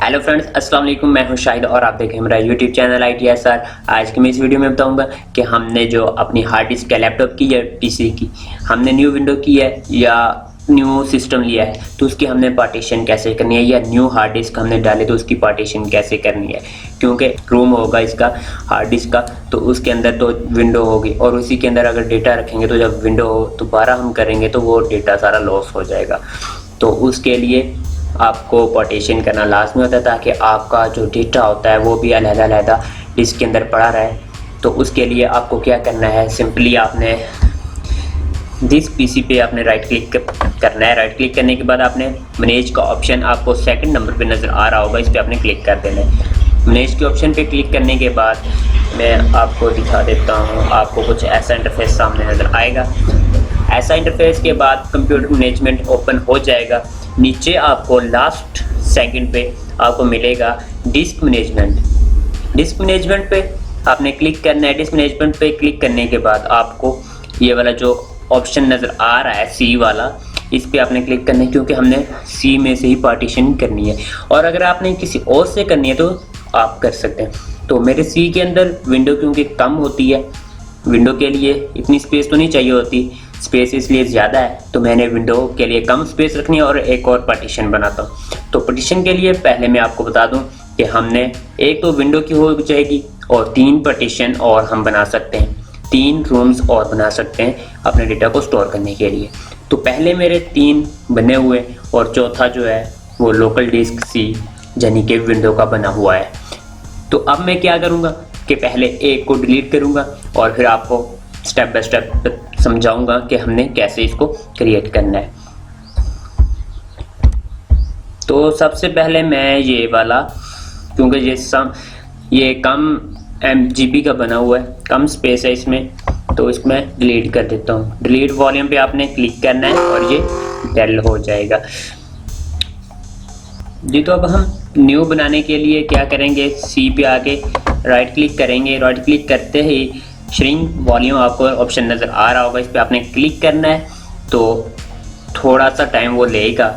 Hello friends, अस्सलाम वालेकुम। मैं हूं शाहिद और आप देखें हमारा यूट्यूब चैनल ITSR। आज की मैं इस वीडियो में बताऊंगा कि हमने जो अपनी हार्ड डिस्क या लैपटॉप की या पीसी की हमने न्यू विंडो की है या न्यू सिस्टम लिया है तो उसकी हमने पार्टीशन कैसे करनी है, या न्यू हार्ड डिस्क हमने डाले तो उसकी पार्टीशन कैसे करनी है। क्योंकि रूम होगा इसका हार्ड डिस्क का तो उसके अंदर तो विंडो होगी और उसी के अंदर अगर डेटा रखेंगे तो जब विंडो दोबारा हम करेंगे तो वो डेटा सारा लॉस हो जाएगा। तो उसके लिए आपको पार्टीशन करना लाजमी होता है ताकि आपका जो डेटा होता है वो भी अलग-अलग डिस्क के अंदर पड़ा रहे। तो उसके लिए आपको क्या करना है, सिंपली आपने दिस पीसी पे आपने राइट क्लिक करना है। राइट क्लिक करने के बाद आपने मैनेज का ऑप्शन आपको सेकंड नंबर पे नज़र आ रहा होगा, इस पर आपने क्लिक कर देना है। मैनेज के ऑप्शन पे क्लिक करने के बाद मैं आपको दिखा देता हूँ, आपको कुछ ऐसा इंटरफेस सामने नज़र आएगा। ऐसा इंटरफेस के बाद कंप्यूटर मैनेजमेंट ओपन हो जाएगा। नीचे आपको लास्ट सेकंड पे आपको मिलेगा डिस्क मैनेजमेंट। डिस्क मैनेजमेंट पे आपने क्लिक करना है। डिस्क मैनेजमेंट पे क्लिक करने के बाद आपको ये वाला जो ऑप्शन नज़र आ रहा है सी वाला, इस पे आपने क्लिक करना है क्योंकि हमने सी में से ही पार्टीशन करनी है। और अगर आपने किसी और से करनी है तो आप कर सकते हैं। तो मेरे सी के अंदर विंडो क्योंकि कम होती है, विंडो के लिए इतनी स्पेस तो नहीं चाहिए होती, स्पेस इसलिए ज़्यादा है तो मैंने विंडो के लिए कम स्पेस रखनी है और एक और पार्टीशन बनाता हूँ। तो पार्टीशन के लिए पहले मैं आपको बता दूं कि हमने एक तो विंडो की हो जाएगी और 3 पार्टीशन और हम बना सकते हैं, 3 रूम्स और बना सकते हैं अपने डेटा को स्टोर करने के लिए। तो पहले मेरे 3 बने हुए और चौथा जो है वो लोकल डिस्क सी यानी कि विंडो का बना हुआ है। तो अब मैं क्या करूँगा कि पहले एक को डिलीट करूँगा और फिर आपको स्टेप बाय स्टेप समझाऊंगा कि हमने कैसे इसको क्रिएट करना है। तो सबसे पहले मैं ये वाला, क्योंकि ये कम MB का बना हुआ है, कम स्पेस है इसमें, तो इसमें डिलीट कर देता हूँ। डिलीट वॉल्यूम पे आपने क्लिक करना है और ये डेल हो जाएगा जी। तो अब हम न्यू बनाने के लिए क्या करेंगे, सी पे आके राइट क्लिक करेंगे। राइट क्लिक करते ही श्रिंक वॉल्यूम आपको ऑप्शन नज़र आ रहा होगा, इस पर आपने क्लिक करना है। तो थोड़ा सा टाइम वो लेगा,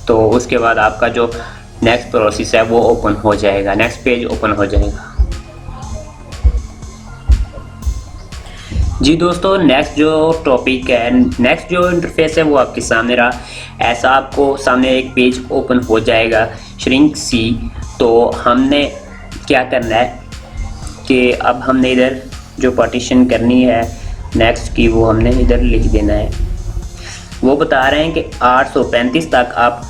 तो उसके बाद आपका जो नेक्स्ट प्रोसेस है वो ओपन हो जाएगा, नेक्स्ट पेज ओपन हो जाएगा जी। दोस्तों नेक्स्ट जो टॉपिक है, नेक्स्ट जो इंटरफेस है वो आपके सामने रहा। ऐसा आपको सामने एक पेज ओपन हो जाएगा श्रिंक सी। तो हमने क्या करना है कि अब हमने इधर जो पार्टीशन करनी है नेक्स्ट की वो हमने इधर लिख देना है। वो बता रहे हैं कि 835 तक आप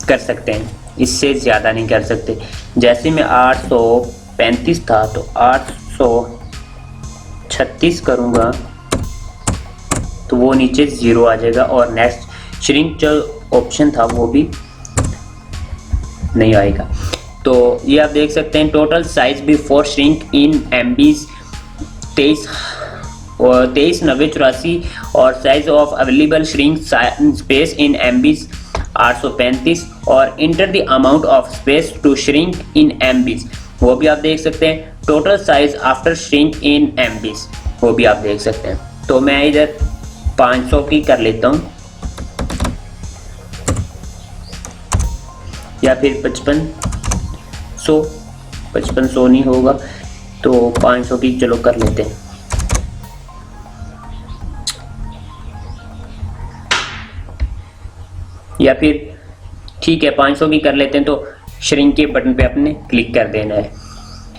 कर सकते हैं, इससे ज़्यादा नहीं कर सकते। जैसे मैं 835 था तो 836 करूँगा तो वो नीचे 0 आ जाएगा और नेक्स्ट श्रिंक जो ऑप्शन था वो भी नहीं आएगा। तो ये आप देख सकते हैं total size before shrink in MBs 23,984 और size of available shrink space in MBs 835 और enter the amount of space to shrink in MBs, वो भी आप देख सकते हैं। Total size after shrink in MBs वो भी आप देख सकते हैं। तो मैं इधर 500 की कर लेता हूँ या फिर 5500 नहीं होगा तो 500 की चलो कर लेते हैं। या फिर ठीक है 500 की कर लेते हैं। तो श्रिंक के बटन पे आपने क्लिक कर देना है।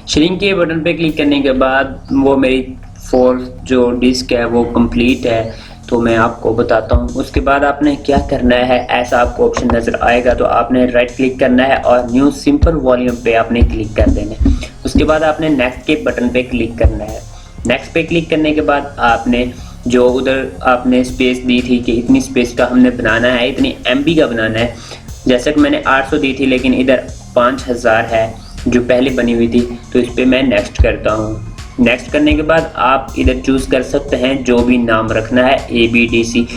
श्रिंक के बटन पे क्लिक करने के बाद वो मेरी 4 जो डिस्क है वो कंप्लीट है, तो मैं आपको बताता हूँ। उसके बाद आपने क्या करना है, ऐसा आपको ऑप्शन नज़र आएगा तो आपने राइट क्लिक करना है और न्यू सिंपल वॉल्यूम पे आपने क्लिक कर देना है। उसके बाद आपने नेक्स्ट के बटन पे क्लिक करना है। नेक्स्ट पे क्लिक करने के बाद आपने जो उधर आपने स्पेस दी थी कि इतनी स्पेस का हमने बनाना है, इतनी MB का बनाना है। जैसे कि मैंने 800 दी थी लेकिन इधर 5000 है जो पहले बनी हुई थी, तो इस पर मैं नेक्स्ट करता हूँ। नेक्स्ट करने के बाद आप इधर चूज़ कर सकते हैं जो भी नाम रखना है, ABDC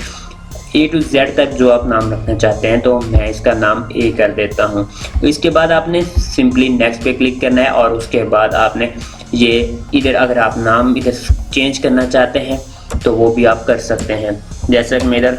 A to Z तक जो आप नाम रखना चाहते हैं, तो मैं इसका नाम A कर देता हूँ। तो इसके बाद आपने सिंपली नेक्स्ट पे क्लिक करना है और उसके बाद आपने ये इधर अगर आप नाम इधर चेंज करना चाहते हैं तो वो भी आप कर सकते हैं। जैसे कि मैं इधर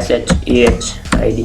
SHAHID،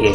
A.